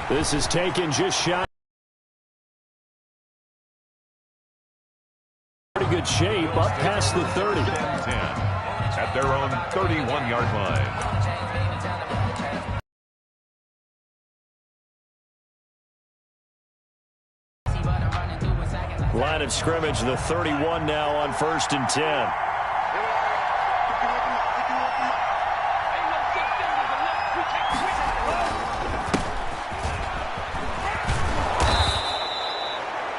This is taken just shy. Pretty good shape up past the 30. 10 at their own 31-yard line. Line of scrimmage, the 31 now on 1st and 10.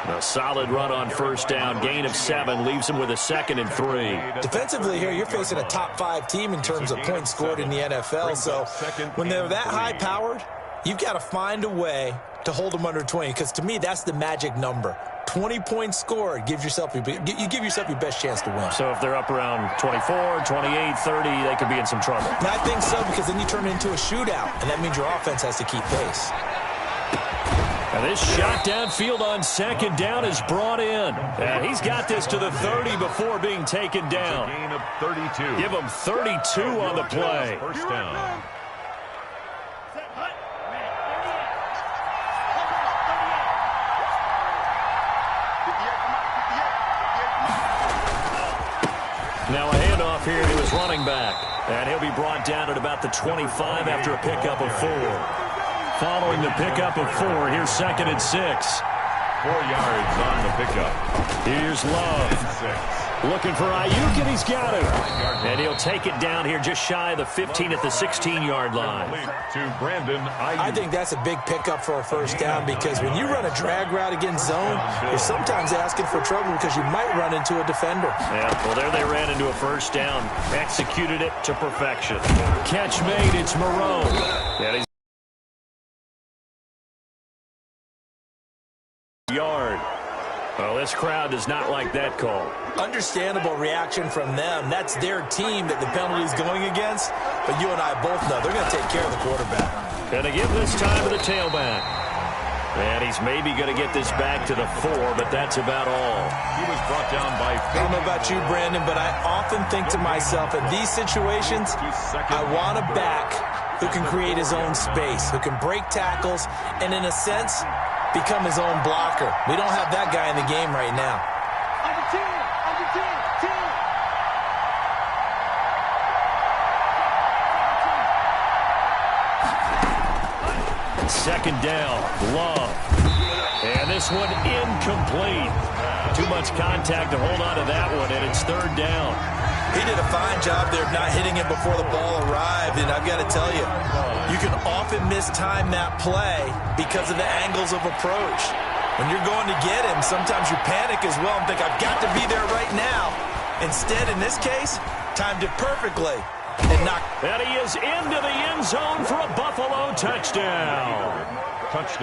A solid run on 1st down. Gain of 7 leaves him with a 2nd and 3. Defensively here, you're facing a top-5 team in terms of points scored in the NFL. So when they're that high-powered, you've got to find a way to hold them under 20, because to me, that's the magic number. 20 points scored gives yourself you give yourself your best chance to win. So if they're up around 24, 28, 30, they could be in some trouble. And I think so, because then you turn it into a shootout, and that means your offense has to keep pace. And this shot downfield on 2nd down is brought in. And he's got this to the 30 before being taken down. Gain of 32. Give him 32 on the play. 1st down. Now a handoff here to his running back. And he'll be brought down at about the 25 after a pickup of 4. Following the pickup of 4, here's 2nd and 6. 4 yards on the pickup. Here's Love. Looking for Ayuk, and he's got it. And he'll take it down here just shy of the 15 at the 16-yard line. To Brandon Ayuk. I think that's a big pickup for a 1st down, because when you run a drag route against zone, you're sometimes asking for trouble because you might run into a defender. Yeah, well, there they ran into a 1st down. Executed it to perfection. Catch made. It's Marone. And he's yard. Well, this crowd does not like that call. Understandable reaction from them. That's their team that the penalty is going against. But you and I both know they're going to take care of the quarterback. Going to give this time to the tailback. And he's maybe going to get this back to the 4, but that's about all. He was brought down by... I don't know about you, Brandon, but I often think to myself, in these situations, I want a back who can create his own space, who can break tackles, and in a sense, become his own blocker. We don't have that guy in the game right now. Under 10, under 10, 10. 2nd down, Love. And this one incomplete. Too much contact to hold on to that one, and it's 3rd down. He did a fine job there of not hitting it before the ball arrived, and I've got to tell you, you can often mistime that play because of the angles of approach. When you're going to get him, sometimes you panic as well and think, I've got to be there right now. Instead, in this case, timed it perfectly. And he is into the end zone for a Buffalo touchdown.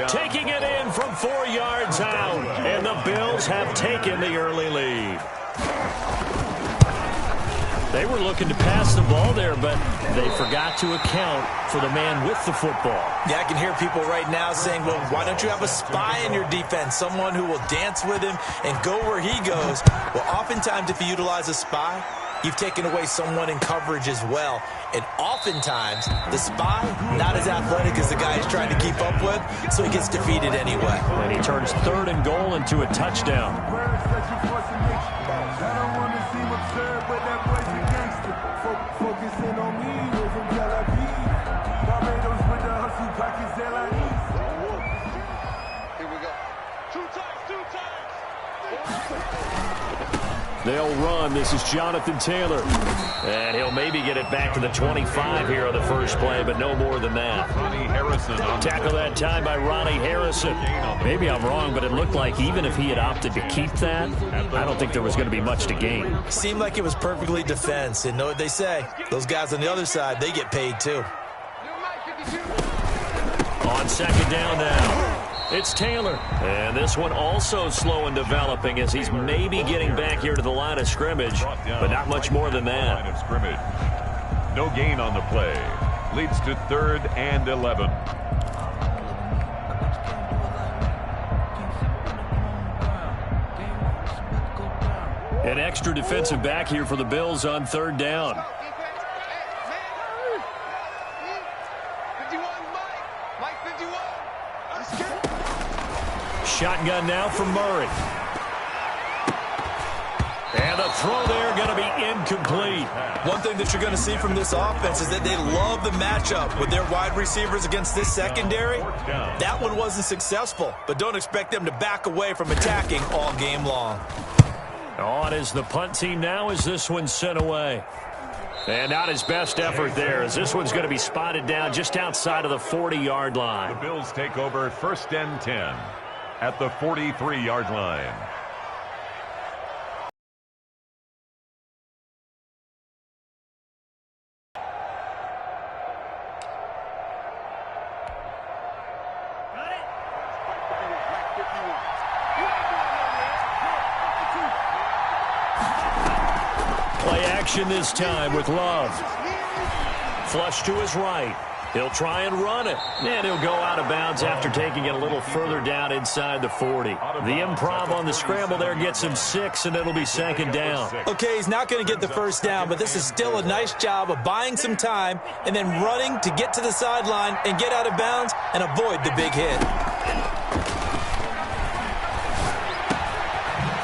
Taking it in from 4 yards out. And the Bills have taken the early lead. They were looking to pass the ball there, but they forgot to account for the man with the football. Yeah, I can hear people right now saying, well, why don't you have a spy in your defense, someone who will dance with him and go where he goes? Well, oftentimes if you utilize a spy, you've taken away someone in coverage as well. And oftentimes, the spy, not as athletic as the guy he's trying to keep up with, so he gets defeated anyway. And he turns 3rd and goal into a touchdown. They'll run. This is Jonathan Taylor. And he'll maybe get it back to the 25 here on the first play, but no more than that. Ronnie Harrison. Tackle that time by Ronnie Harrison. Maybe I'm wrong, but it looked like even if he had opted to keep that, I don't think there was going to be much to gain. Seemed like it was perfectly defense. And know what they say? Those guys on the other side, they get paid too. On 2nd down now. It's Taylor. And this one also slow in developing as he's maybe getting back here to the line of scrimmage, but not much more than that. Line of scrimmage. No gain on the play. Leads to 3rd and 11. An extra defensive back here for the Bills on 3rd down. Shotgun now for Murray. And the throw there going to be incomplete. One thing that you're going to see from this offense is that they love the matchup with their wide receivers against this secondary. That one wasn't successful, but don't expect them to back away from attacking all game long. On is the punt team now as this one's sent away. And not his best effort there, as this one's going to be spotted down just outside of the 40-yard line. The Bills take over 1st and 10 at the 43-yard line. Play action this time with Love. Flush to his right. He'll try and run it. And he'll go out of bounds after taking it a little further down inside the 40. The improv on the scramble there gets him 6, and it'll be 2nd down. Okay, he's not going to get the 1st down, but this is still a nice job of buying some time and then running to get to the sideline and get out of bounds and avoid the big hit.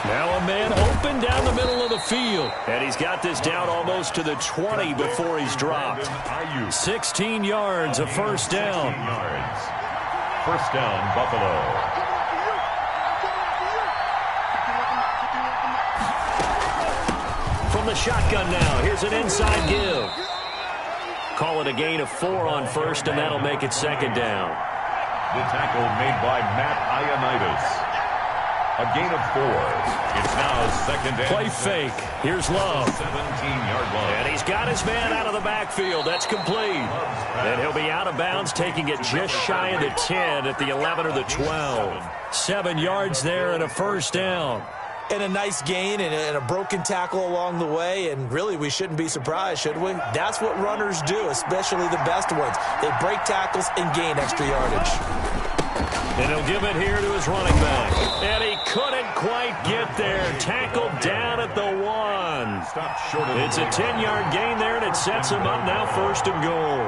Now a man open down the middle of the field. And he's got this down almost to the 20 before he's dropped. 16 yards, a 1st down. 1st down, Buffalo. From the shotgun now, here's an inside give. Call it a gain of 4 on 1st, and that'll make it 2nd down. The tackle made by Matt Ioannidis. A gain of 4. It's now 2nd and Play fake. Here's Love. 17-yard line. And he's got his man out of the backfield. That's complete. And he'll be out of bounds, taking it just shy of the 10 at the 11 or the 12. 7 yards there and a 1st down. And a nice gain and a broken tackle along the way, and really we shouldn't be surprised, should we? That's what runners do, especially the best ones. They break tackles and gain extra yardage. And he'll give it here to his running back. And he couldn't quite get there. Tackled down at the 1. It's a 10-yard gain there, and it sets him up now 1st and goal.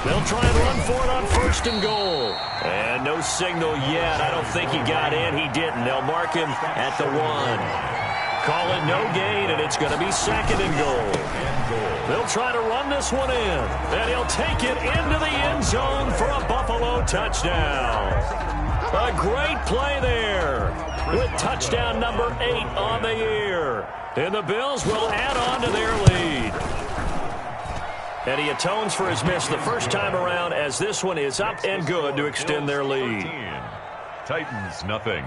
They'll try and run for it on 1st and goal. And no signal yet. I don't think he got in. He didn't. They'll mark him at the 1. Call it no gain, and it's going to be 2nd and goal. They'll try to run this one in, and he'll take it into the end zone for a Buffalo touchdown. A great play there with touchdown number 8 on the year. And the Bills will add on to their lead. And he atones for his miss the first time around, as this one is up and good to extend their lead. Titans, nothing.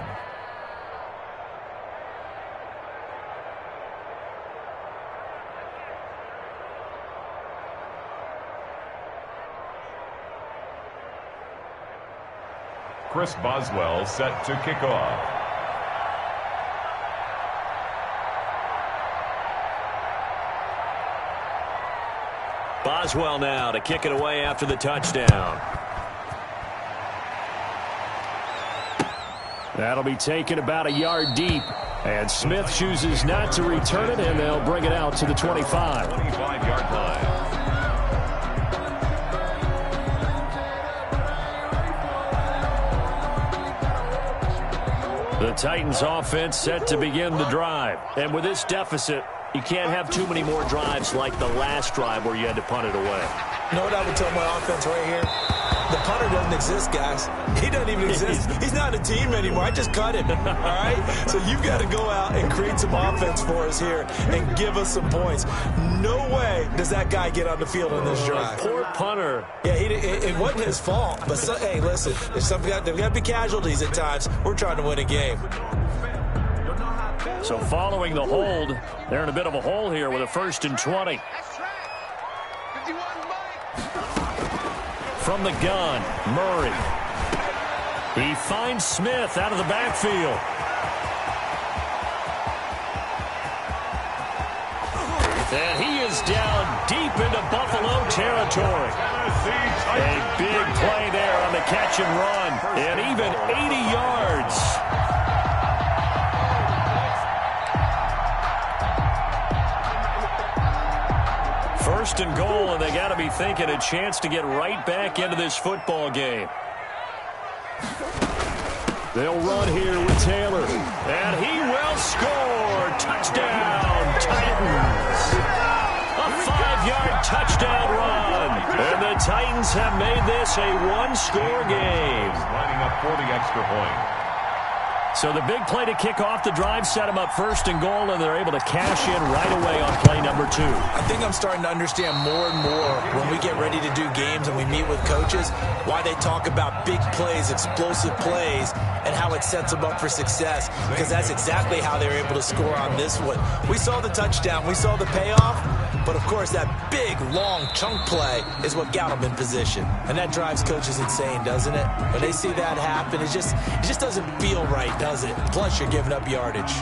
Chris Boswell set to kick off. Boswell now to kick it away after the touchdown. That'll be taken about a yard deep. And Smith chooses not to return it, and they'll bring it out to the 25. 25-yard line. The Titans offense set to begin the drive. And with this deficit, you can't have too many more drives like the last drive where you had to punt it away. You know what I would tell my offense right here? The punter doesn't exist, guys. He doesn't even exist. He's not a team anymore. I just cut him, all right? So you've got to go out and create some offense for us here and give us some points. No way does that guy get on the field on this drive. Poor punter. Yeah, it wasn't his fault. But, hey, listen, there's got to be casualties at times. We're trying to win a game. So following the hold, they're in a bit of a hole here with a 1st and 20. From the gun, Murray. He finds Smith out of the backfield. And he is down deep into Buffalo territory. A big play there on the catch and run, and even 80 yards. first and goal, and they got to be thinking a chance to get right back into this football game. They'll run here with Taylor, and he will score. Touchdown, Titans. A 5-yard touchdown run, and the Titans have made this a one-score game. Lining up for the extra point. So the big play to kick off the drive set them up first and goal, and they're able to cash in right away on play number 2. I think I'm starting to understand more and more when we get ready to do games and we meet with coaches why they talk about big plays, explosive plays, and how it sets them up for success, because that's exactly how they were able to score on this one. We saw the touchdown. We saw the payoff. But, of course, that big, long chunk play is what got them in position. And that drives coaches insane, doesn't it? When they see that happen, it just doesn't feel right, does it? Plus, you're giving up yardage.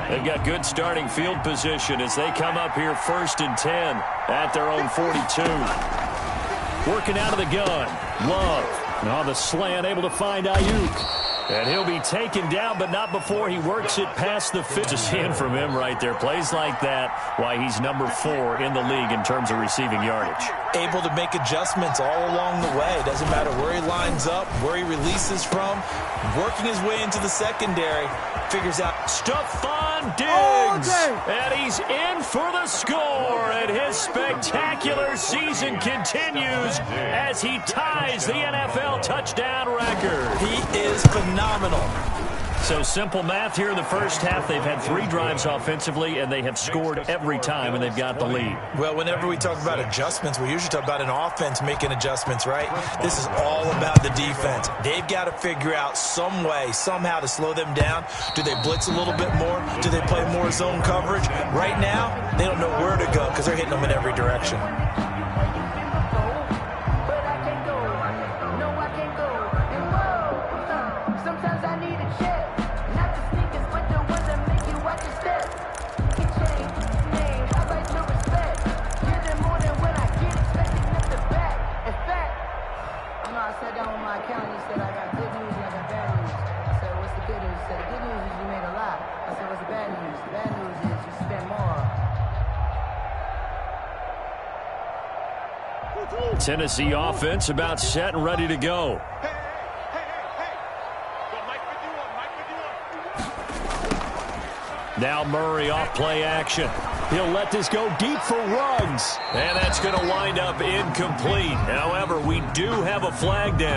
They've got good starting field position as they come up here 1st and 10 at their own 42. Working out of the gun. Love. On the slant, able to find Ayuk. And he'll be taken down, but not before he works it past the 50. Just seeing from him right there. Plays like that, why he's number 4 in the league in terms of receiving yardage. Able to make adjustments all along the way. Doesn't matter where he lines up, where he releases from. Working his way into the secondary. Figures out. Stephon Diggs. And he's in for the score. And his spectacular season continues as he ties the NFL touchdown record. He is phenomenal. So simple math here in the first half. They've had 3 drives offensively, and they have scored every time, and they've got the lead. Well, whenever we talk about adjustments, we usually talk about an offense making adjustments, right? This is all about the defense. They've got to figure out some way, somehow to slow them down. Do they blitz a little bit more? Do they play more zone coverage? Right now, they don't know where to go because they're hitting them in every direction. Tennessee offense about set and ready to go. Now Murray off play action. He'll let this go deep for Ruggs. And that's going to wind up incomplete. However, we do have a flag down.